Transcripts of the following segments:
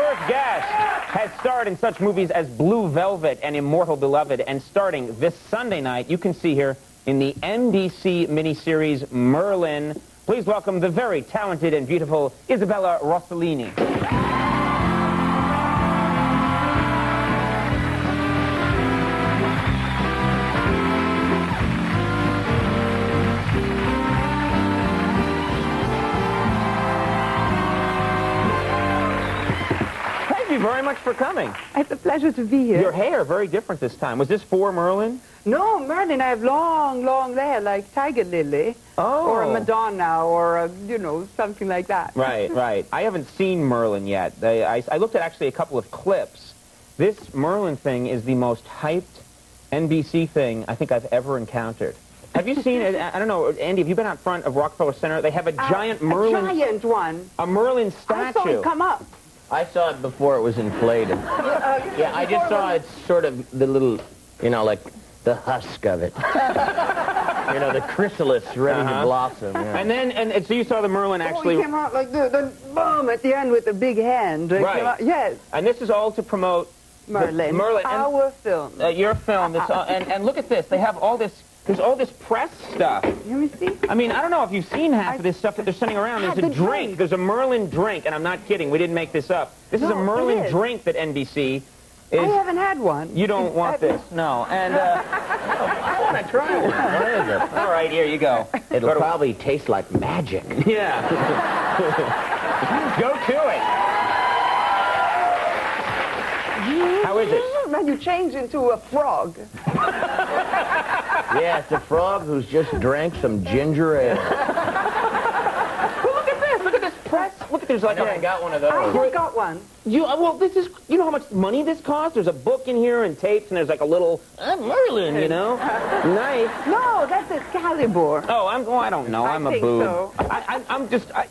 first guest has starred in such movies as Blue Velvet and Immortal Beloved, and starting this Sunday night, you can see here in the NBC miniseries Merlin. Please welcome the very talented and beautiful Isabella Rossellini. Thank you very much for coming. It's a pleasure to be here. Your hair, very different this time. Was this for Merlin? No, Merlin, I have long, long hair, like Tiger Lily. Oh. Or a Madonna, or, you know, something like that. Right, right. I haven't seen Merlin yet. I looked at actually a couple of clips. This Merlin thing is the most hyped NBC thing I think I've ever encountered. Have you seen it? I don't know, Andy, have you been out front of Rockefeller Center? They have a giant Merlin... A giant one. A Merlin statue. I saw it come up. I saw it before it was inflated. Yeah, I just saw it sort of the little, you know, like the husk of it. You know, the chrysalis ready to blossom. Yeah. And so you saw the Merlin actually... Oh, he came out like the boom at the end with the big hand. Right. Yes. And this is all to promote... Merlin. Merlin. Our film. Your film. And look at this. They have all this... There's all this press stuff. Let me see. I mean, I don't know if you've seen half of this stuff that they're sending around. There's a drink. There's a Merlin drink, and I'm not kidding. We didn't make this up. This is a Merlin drink that NBC is... I haven't had one. You don't want this. No. And, I want to try one. All right, here you go. It'll probably taste like magic. Yeah. Go to it. How is it? Then you change into a frog. Yeah, it's a frog who's just drank some ginger ale. Well, look at this. Look at this press. Look at this. Like, I got one of those. I got one. Well, this is, you know how much money this costs? There's a book in here and tapes, and there's like a little, Merlin, you know? Nice. No, that's Excalibur. Oh, I don't know. I'm a boob. So.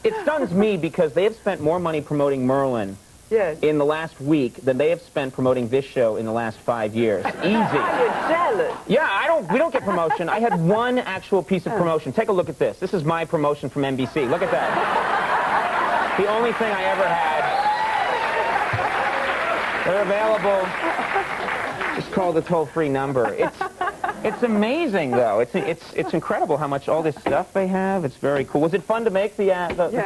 It stuns me because they have spent more money promoting Merlin in the last week than they have spent promoting this show in the last 5 years. Easy. You're jealous. Yeah, we don't get promotion. I had one actual piece of promotion. Take a look at this. This is my promotion from NBC. Look at that. The only thing I ever had. They're available. Just call the toll-free number. It's amazing, though. It's incredible how much all this stuff they have. It's very cool. Was it fun to make the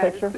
picture?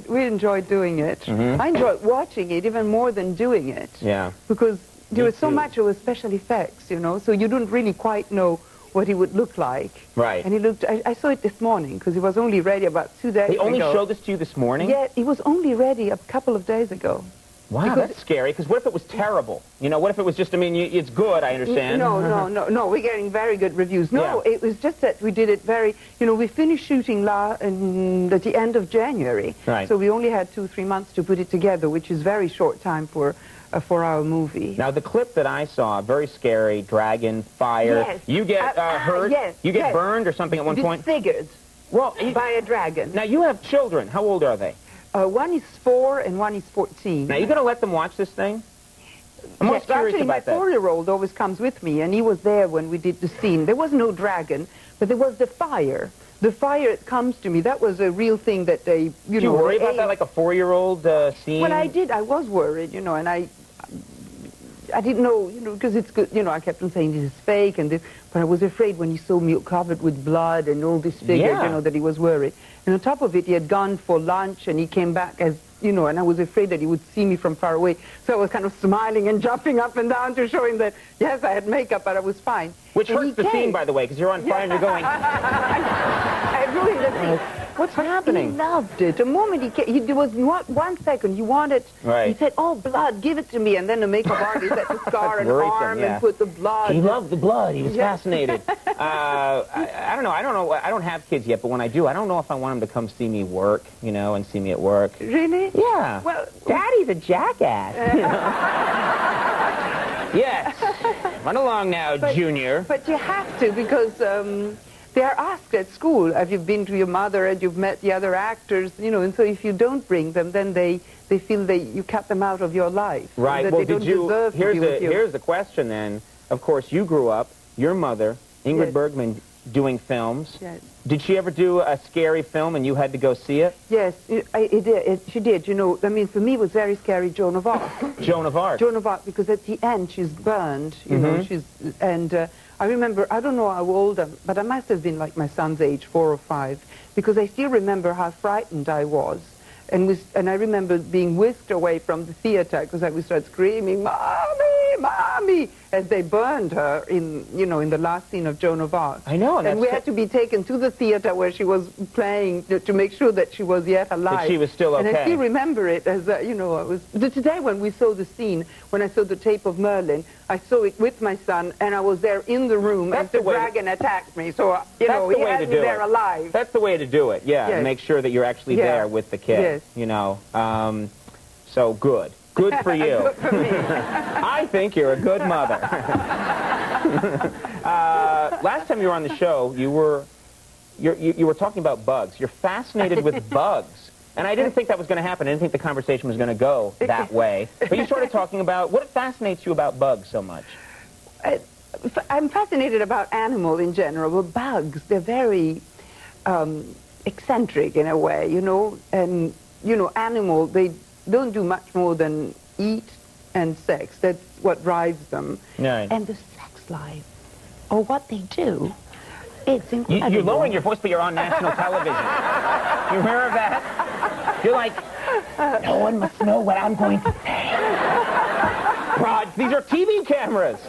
We enjoyed doing it. I enjoyed watching it even more than doing it. Yeah. Because there was so much of special effects, you know, so you didn't really quite know what he would look like. Right. And he looked, I saw it this morning because it was only ready about 2 days ago. They only showed this to you this morning? Yeah, it was only ready a couple of days ago. Wow, that's scary, because what if it was terrible? You know, what if it was just, I mean, it's good, I understand. No, we're getting very good reviews. No, it was just that we did it very, you know, we finished shooting at the end of January. Right. So we only had 2-3 months to put it together, which is very short time for our movie. Now, the clip that I saw, very scary, dragon, fire. Yes. You get hurt? Yes. You get burned or something at one point? Disfigured by a dragon. Now, you have children. How old are they? One is 4 and one is 14. Now, you going to let them watch this thing? I'm most curious actually, about that. my 4-year-old always comes with me, and he was there when we did the scene. There was no dragon, but there was the fire. The fire, it comes to me. That was a real thing that they, Do you worry about that, like a 4-year-old scene? Well, I did. I was worried, you know, and I didn't know, you know, because it's good, you know, I kept on saying this is fake and this, but I was afraid when he saw me covered with blood and all this figure, you know, that he was worried. And on top of it, he had gone for lunch and he came back as, you know, and I was afraid that he would see me from far away. So I was kind of smiling and jumping up and down to show him that, yes, I had makeup, but I was fine. Which hurts the scene, by the way, because you're on fire and you're going... I ruined the scene. What's happening? He loved it. The moment he came, there was not 1 second. He wanted, he said, oh, blood, give it to me. And then the makeup artist had to scar an arm and put the blood. He loved the blood. He was fascinated. I don't know. I don't have kids yet, but when I do, I don't know if I want them to come see me work, you know, and see me at work. Really? Yeah. Well, Daddy's a jackass. You know? Yes. Run along now, Junior. But you have to, because they are asked at school, have you been to your mother and you've met the other actors, you know, and so if you don't bring them, then they feel you cut them out of your life. Right. That Well, they don't deserve to be with you. Here's the question then. Of course, you grew up, your mother, Ingrid Bergman, doing films. Yes. Did she ever do a scary film and you had to go see it? Yes, she did. You know, I mean, for me, it was very scary, Joan of Arc. Joan of Arc. Joan of Arc, because at the end, she's burned, you know, I remember, I don't know how old, but I must have been like my son's age, 4 or 5, because I still remember how frightened I was. And I remember being whisked away from the theater because I would start screaming, "Mommy, Mommy!" as they burned her in the last scene of Joan of Arc. I know. And we had to be taken to the theater where she was playing to make sure that she was yet alive. That she was still okay. And I still remember it as, today when we saw the scene, when I saw the tape of Merlin, I saw it with my son, and I was there in the room, and the dragon attacked me. So, he had me there alive. That's the way to do it, yeah. Yes. Make sure that you're actually there with the kid. Yes. You know, so good. Good for you. Good for me. I think you're a good mother. Last time you were on the show, you were talking about bugs. You're fascinated with bugs. And I didn't think that was going to happen. I didn't think the conversation was going to go that way. But you started talking about, what fascinates you about bugs so much? I'm fascinated about animals in general, but bugs, they're very eccentric in a way, you know. And, animals, they don't do much more than eat and sex. That's what drives them. Right. And the sex life, or what they do, it's incredible. You're lowering your voice, but you're on national television. You aware of that? You're like, no one must know what I'm going to say. Rod, these are TV cameras.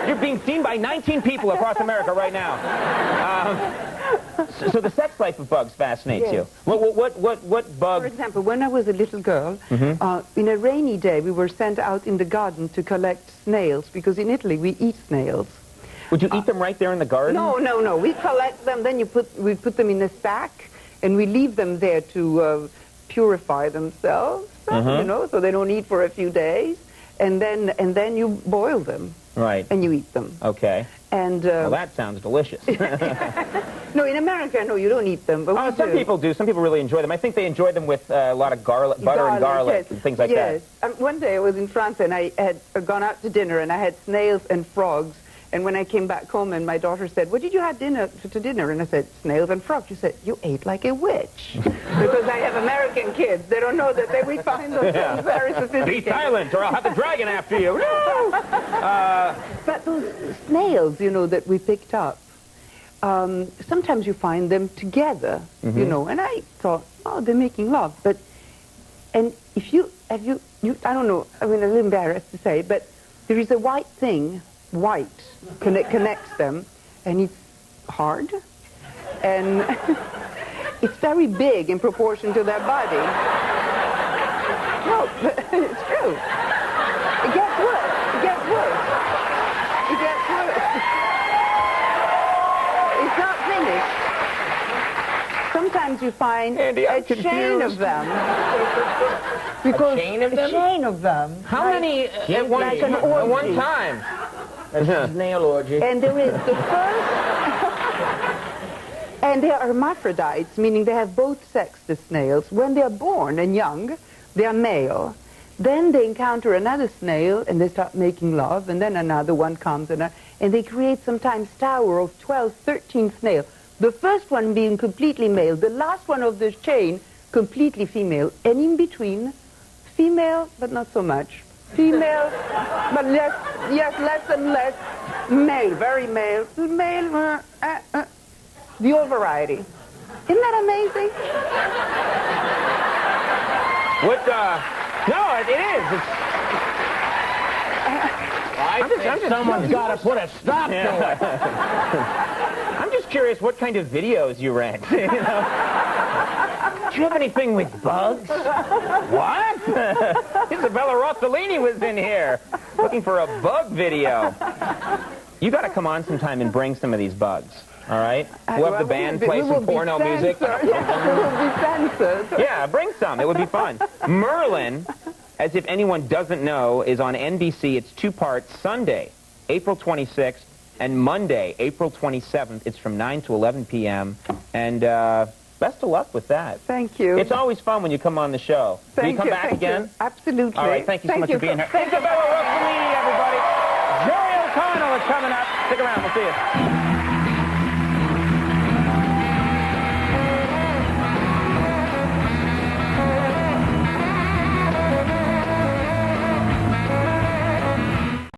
You're being seen by 19 people across America right now. So the sex life of bugs fascinates you. What bug? For example, when I was a little girl, in a rainy day, we were sent out in the garden to collect snails, because in Italy we eat snails. Would you eat them right there in the garden? No. We collect them, then we put them in a sack, and we leave them there to purify themselves, so they don't eat for a few days, and then you boil them. Right. And you eat them. Okay. And well, that sounds delicious. No, in America, no, you don't eat them. But some people do. Some people really enjoy them. I think they enjoy them with a lot of butter and garlic and things like that. Yes. One day I was in France and I had gone out to dinner and I had snails and frogs. And when I came back home and my daughter said, "What did you have to dinner?" And I said, "Snails and frogs." She said, "You ate like a witch." Because I have American kids. They don't know that we find those things very sophisticated. Be silent or I'll have the dragon after you. No! But those snails, that we picked up, sometimes you find them together, and I thought, oh, they're making love. And if you, I don't know, I'm a little embarrassed to say, but there is a white thing, connects them, and it's hard, and it's very big in proportion to their body. No, it's true. It gets worse. It's not finished. Sometimes you find Andy, a chain of them. Because a chain of them? A chain of them. How many at one time? A snail orgy. And there is the first... And they are hermaphrodites, meaning they have both sex, the snails. When they are born and young, they are male. Then they encounter another snail, and they start making love, and then another one comes, and they create sometimes tower of 12, 13 snails. The first one being completely male, the last one of the chain completely female, and in between, female, but not so much. Female, but less and less. Male, very male. Male, the old variety. Isn't that amazing? No, it is. Someone's got to put a stop to it. I'm just curious what kind of videos you rent. Do you have anything with bugs? What? Isabella Rossellini was in here looking for a bug video. You got to come on sometime and bring some of these bugs. All right? We'll have the band play some porno music. Yeah, we will be censored. Yeah, bring some. It would be fun. Merlin, as if anyone doesn't know, is on NBC. It's 2 parts. Sunday, April 26th, and Monday, April 27th. It's from 9 to 11 p.m. And best of luck with that. Thank you. It's always fun when you come on the show. Will you come back again? Absolutely. All right, thank you so much for being here. Isabella Rossellini, everybody. Jerry O'Connell is coming up. Stick around. We'll see you.